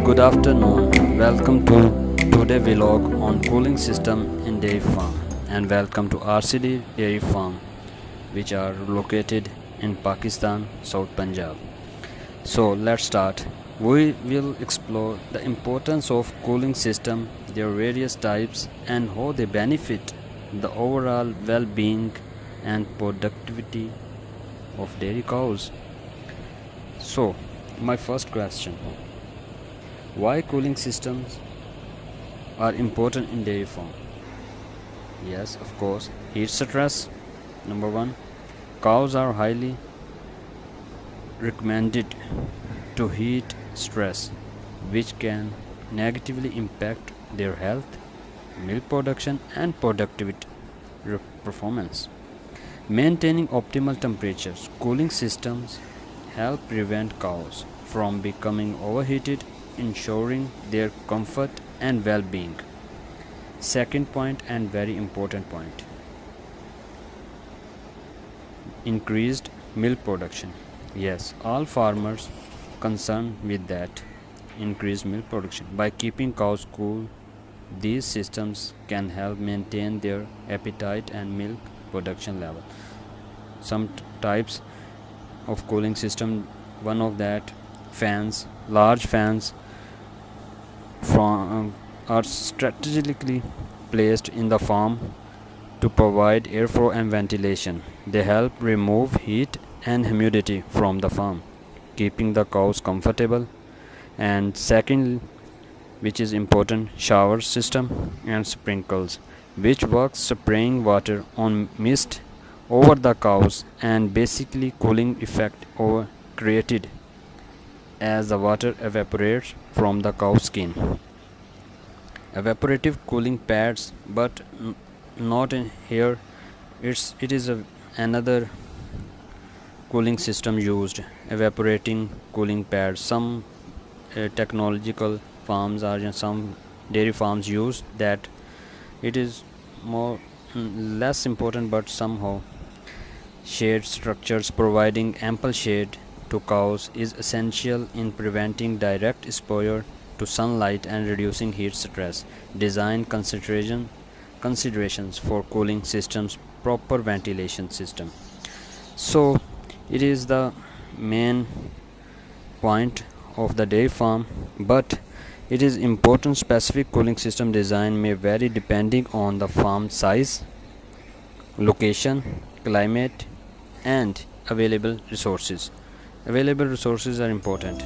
Good afternoon. Welcome to today vlog on cooling system in dairy farm, and welcome to RCD dairy farm, which are located in Pakistan, South Punjab. So let's start. We will explore the importance of cooling system, their various types, and how they benefit the overall well-being and productivity of dairy cows. So, my first question: why cooling systems are important in dairy farm? Yes, of course, heat stress. Number one, cows are highly recommended to heat stress, which can negatively impact their health, milk production, and productivity performance. Maintaining optimal temperatures, cooling systems help prevent cows from becoming overheated, ensuring their comfort and well-being. Second point, and very important point: increased milk production. Yes, all farmers concerned with that. Increased milk production. By keeping cows cool, these systems can help maintain their appetite and milk production level. Some types of cooling system, one of that, fans. Large fans are strategically placed in the farm to provide airflow and ventilation. They help remove heat and humidity from the farm, keeping the cows comfortable. And second, which is important, shower system and sprinkles, which works spraying water on mist over the cows and basically cooling effect over created as the water evaporates from the cow's skin. Evaporative cooling pads, but not in here. It is another cooling system used, evaporating cooling pads. Some technological farms or some dairy farms use that. It is more less important, but somehow shade structures. Providing ample shade to cows is essential in preventing direct exposure to sunlight and reducing heat stress. Design considerations for cooling systems: proper ventilation system. So it is the main point of the dairy farm, but it is important. Specific cooling system design may vary depending on the farm size, location, climate, and available resources. Available resources are important.